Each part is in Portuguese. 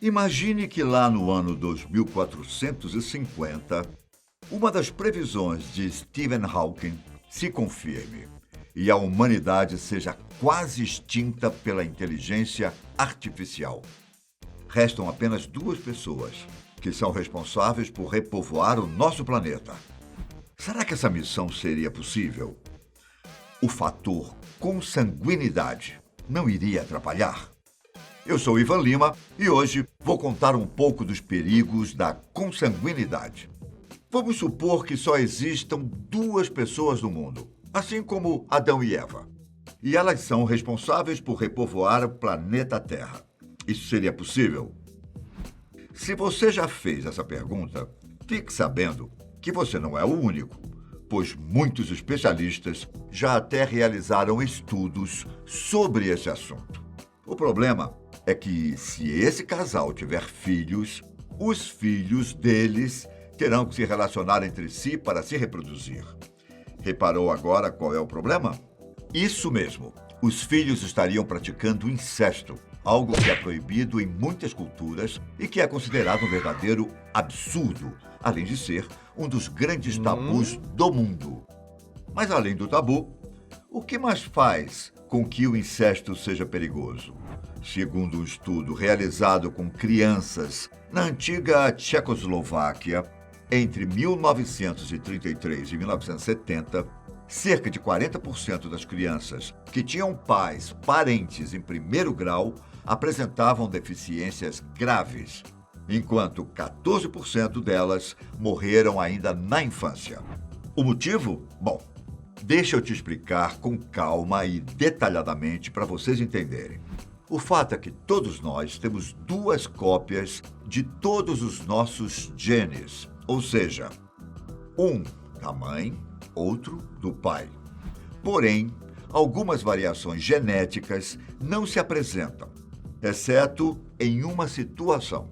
Imagine que lá no ano 2450, uma das previsões de Stephen Hawking se confirme e a humanidade seja quase extinta pela inteligência artificial. Restam apenas duas pessoas que são responsáveis por repovoar o nosso planeta. Será que essa missão seria possível? O fator consanguinidade não iria atrapalhar? Eu sou Ivan Lima e hoje vou contar um pouco dos perigos da consanguinidade. Vamos supor que só existam duas pessoas no mundo, assim como Adão e Eva, e elas são responsáveis por repovoar o planeta Terra. Isso seria possível? Se você já fez essa pergunta, fique sabendo que você não é o único, pois muitos especialistas já até realizaram estudos sobre esse assunto. O problema é que, se esse casal tiver filhos, os filhos deles terão que se relacionar entre si para se reproduzir. Reparou agora qual é o problema? Isso mesmo, os filhos estariam praticando incesto, algo que é proibido em muitas culturas e que é considerado um verdadeiro absurdo, além de ser um dos grandes tabus do mundo. Mas além do tabu, o que mais faz com que o incesto seja perigoso? Segundo um estudo realizado com crianças na antiga Tchecoslováquia, entre 1933 e 1970, cerca de 40% das crianças que tinham pais, parentes em primeiro grau, apresentavam deficiências graves, enquanto 14% delas morreram ainda na infância. O motivo? Bom, deixa eu te explicar com calma e detalhadamente para vocês entenderem. O fato é que todos nós temos duas cópias de todos os nossos genes, ou seja, um da mãe, outro do pai. Porém, algumas variações genéticas não se apresentam, exceto em uma situação,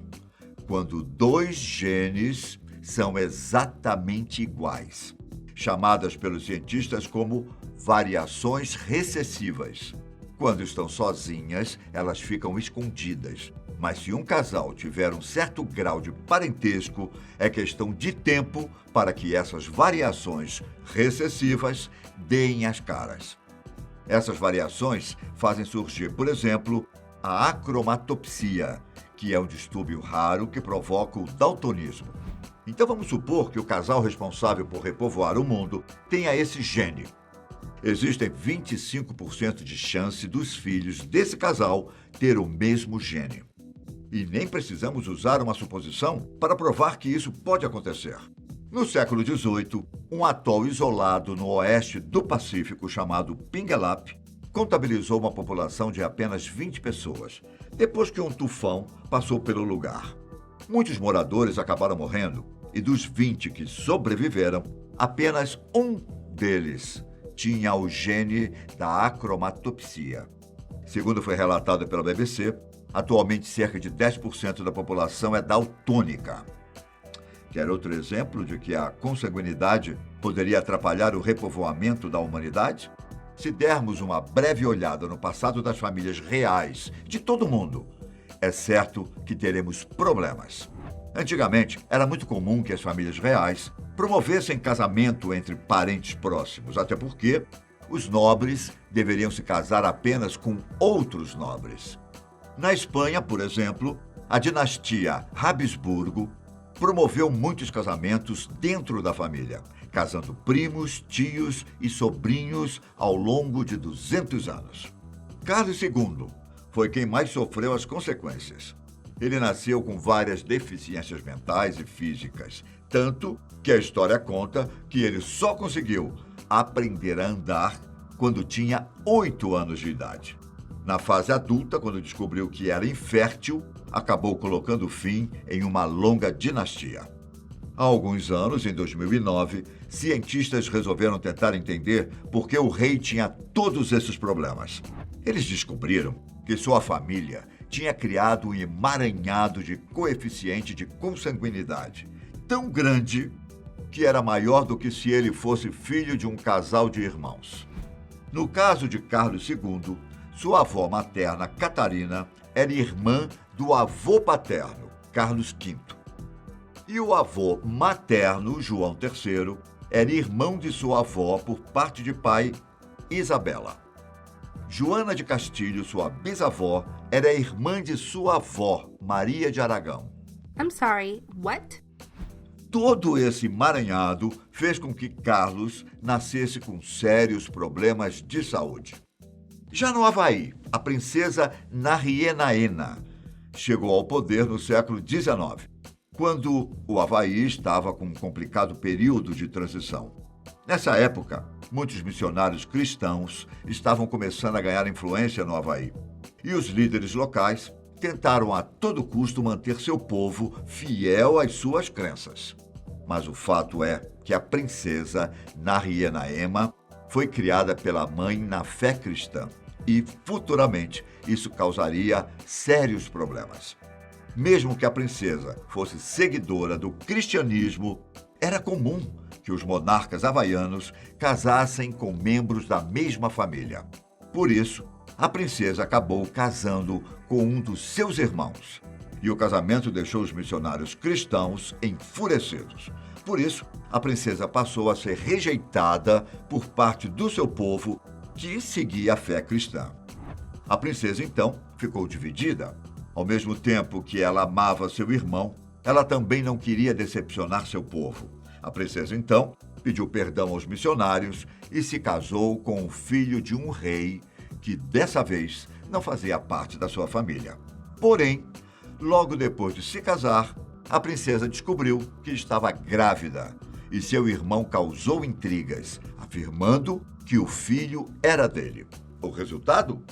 quando dois genes são exatamente iguais, chamadas pelos cientistas como variações recessivas. Quando estão sozinhas, elas ficam escondidas. Mas se um casal tiver um certo grau de parentesco, é questão de tempo para que essas variações recessivas deem as caras. Essas variações fazem surgir, por exemplo, a acromatopsia, que é um distúrbio raro que provoca o daltonismo. Então vamos supor que o casal responsável por repovoar o mundo tenha esse gene. Existem 25% de chance dos filhos desse casal ter o mesmo gene. E nem precisamos usar uma suposição para provar que isso pode acontecer. No século XVIII, um atol isolado no oeste do Pacífico chamado Pinguelap contabilizou uma população de apenas 20 pessoas, depois que um tufão passou pelo lugar. Muitos moradores acabaram morrendo e dos 20 que sobreviveram, apenas um deles tinha o gene da acromatopsia. Segundo foi relatado pela BBC, atualmente cerca de 10% da população é daltônica. Quer outro exemplo de que a consanguinidade poderia atrapalhar o repovoamento da humanidade? Se dermos uma breve olhada no passado das famílias reais de todo mundo, é certo que teremos problemas. Antigamente, era muito comum que as famílias reais promovessem casamento entre parentes próximos, até porque os nobres deveriam se casar apenas com outros nobres. Na Espanha, por exemplo, a dinastia Habsburgo promoveu muitos casamentos dentro da família, casando primos, tios e sobrinhos ao longo de 200 anos. Carlos II foi quem mais sofreu as consequências. Ele nasceu com várias deficiências mentais e físicas, tanto que a história conta que ele só conseguiu aprender a andar quando tinha 8 anos de idade. Na fase adulta, quando descobriu que era infértil, acabou colocando fim em uma longa dinastia. Há alguns anos, em 2009, cientistas resolveram tentar entender por que o rei tinha todos esses problemas. Eles descobriram que sua família tinha criado um emaranhado de coeficiente de consanguinidade tão grande que era maior do que se ele fosse filho de um casal de irmãos. No caso de Carlos II, sua avó materna, Catarina, era irmã do avô paterno, Carlos V. E o avô materno, João III, era irmão de sua avó por parte de pai, Isabela. Joana de Castilho, sua bisavó, era irmã de sua avó, Maria de Aragão. I'm sorry, what? Todo esse emaranhado fez com que Carlos nascesse com sérios problemas de saúde. Já no Havaí, a princesa Narienaena chegou ao poder no século XIX, quando o Havaí estava com um complicado período de transição. Nessa época, muitos missionários cristãos estavam começando a ganhar influência no Havaí, e os líderes locais tentaram a todo custo manter seu povo fiel às suas crenças. Mas o fato é que a princesa Narienaena foi criada pela mãe na fé cristã e, futuramente, isso causaria sérios problemas. Mesmo que a princesa fosse seguidora do cristianismo, era comum que os monarcas havaianos casassem com membros da mesma família. Por isso, a princesa acabou casando com um dos seus irmãos. E o casamento deixou os missionários cristãos enfurecidos. Por isso, a princesa passou a ser rejeitada por parte do seu povo, que seguia a fé cristã. A princesa, então, ficou dividida. Ao mesmo tempo que ela amava seu irmão, ela também não queria decepcionar seu povo. A princesa, então, pediu perdão aos missionários e se casou com o filho de um rei que, dessa vez, não fazia parte da sua família. Porém, logo depois de se casar, a princesa descobriu que estava grávida e seu irmão causou intrigas, afirmando que o filho era dele. O resultado?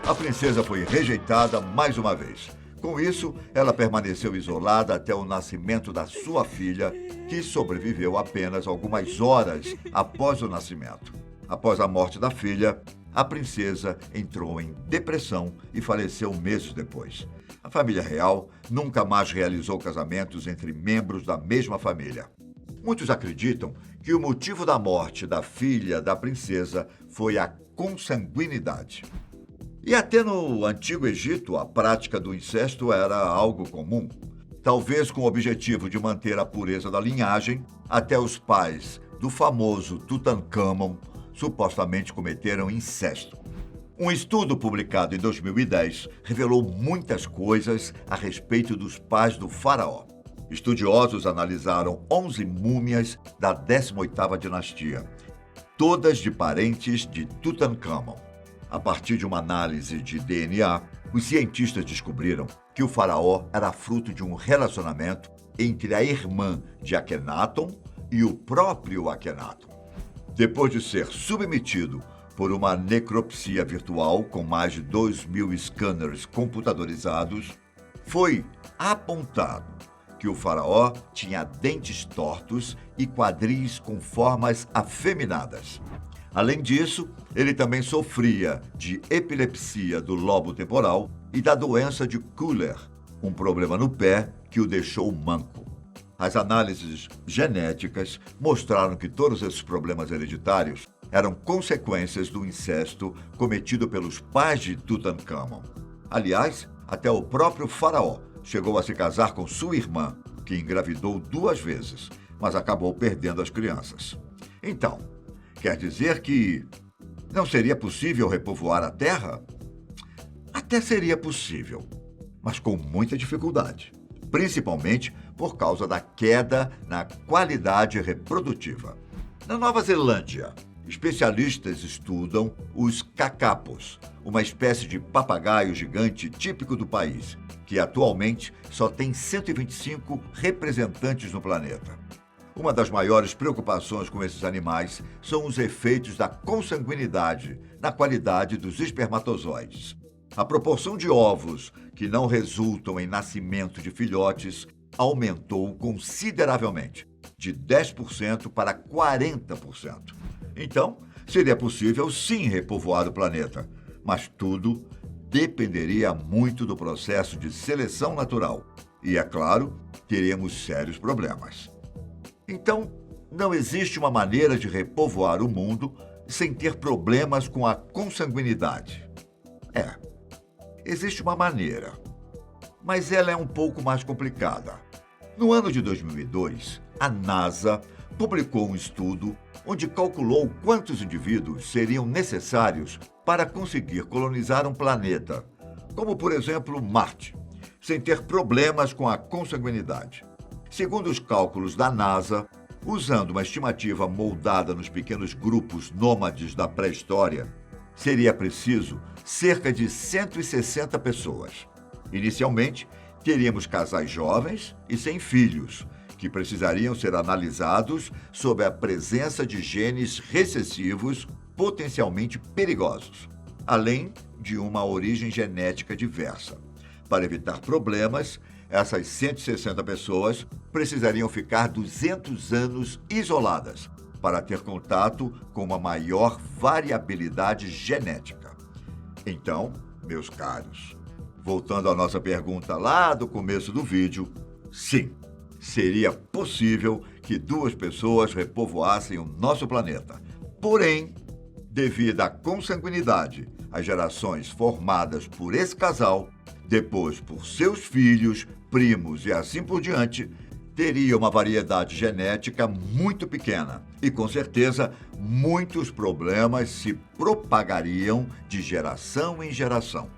A princesa foi rejeitada mais uma vez. Com isso, ela permaneceu isolada até o nascimento da sua filha, que sobreviveu apenas algumas horas após o nascimento. Após a morte da filha, a princesa entrou em depressão e faleceu meses depois. A família real nunca mais realizou casamentos entre membros da mesma família. Muitos acreditam que o motivo da morte da filha da princesa foi a consanguinidade. E até no Antigo Egito, a prática do incesto era algo comum. Talvez com o objetivo de manter a pureza da linhagem, até os pais do famoso Tutancâmon supostamente cometeram incesto. Um estudo publicado em 2010 revelou muitas coisas a respeito dos pais do faraó. Estudiosos analisaram 11 múmias da 18ª dinastia, todas de parentes de Tutancâmon. A partir de uma análise de DNA, os cientistas descobriram que o faraó era fruto de um relacionamento entre a irmã de Akhenaton e o próprio Akhenaton. Depois de ser submetido por uma necropsia virtual com mais de 2.000 scanners computadorizados, foi apontado que o faraó tinha dentes tortos e quadris com formas afeminadas. Além disso, ele também sofria de epilepsia do lobo temporal e da doença de Keuller, um problema no pé que o deixou manco. As análises genéticas mostraram que todos esses problemas hereditários eram consequências do incesto cometido pelos pais de Tutancâmon. Aliás, até o próprio faraó chegou a se casar com sua irmã, que engravidou 2 vezes, mas acabou perdendo as crianças. Então, quer dizer que não seria possível repovoar a Terra? Até seria possível, mas com muita dificuldade, principalmente por causa da queda na qualidade reprodutiva. Na Nova Zelândia, especialistas estudam os cacapos, uma espécie de papagaio gigante típico do país, que atualmente só tem 125 representantes no planeta. Uma das maiores preocupações com esses animais são os efeitos da consanguinidade na qualidade dos espermatozoides. A proporção de ovos que não resultam em nascimento de filhotes aumentou consideravelmente, de 10% para 40%. Então, seria possível sim repovoar o planeta, mas tudo dependeria muito do processo de seleção natural. E, é claro, teremos sérios problemas. Então, não existe uma maneira de repovoar o mundo sem ter problemas com a consanguinidade. Existe uma maneira, mas ela é um pouco mais complicada. No ano de 2002, a NASA publicou um estudo onde calculou quantos indivíduos seriam necessários para conseguir colonizar um planeta, como por exemplo Marte, sem ter problemas com a consanguinidade. Segundo os cálculos da NASA, usando uma estimativa moldada nos pequenos grupos nômades da pré-história, seria preciso cerca de 160 pessoas. Inicialmente, teríamos casais jovens e sem filhos, que precisariam ser analisados sob a presença de genes recessivos potencialmente perigosos, além de uma origem genética diversa. Para evitar problemas, essas 160 pessoas precisariam ficar 200 anos isoladas para ter contato com uma maior variabilidade genética. Então, meus caros, voltando à nossa pergunta lá do começo do vídeo, sim, seria possível que 2 pessoas repovoassem o nosso planeta. Porém, devido à consanguinidade, as gerações formadas por esse casal, depois por seus filhos, primos e assim por diante, teria uma variedade genética muito pequena e, com certeza, muitos problemas se propagariam de geração em geração.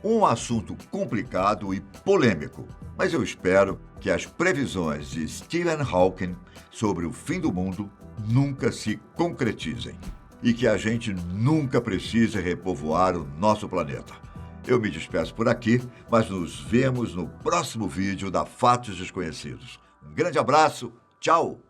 Um assunto complicado e polêmico, mas eu espero que as previsões de Stephen Hawking sobre o fim do mundo nunca se concretizem e que a gente nunca precise repovoar o nosso planeta. Eu me despeço por aqui, mas nos vemos no próximo vídeo da Fatos Desconhecidos. Um grande abraço, tchau!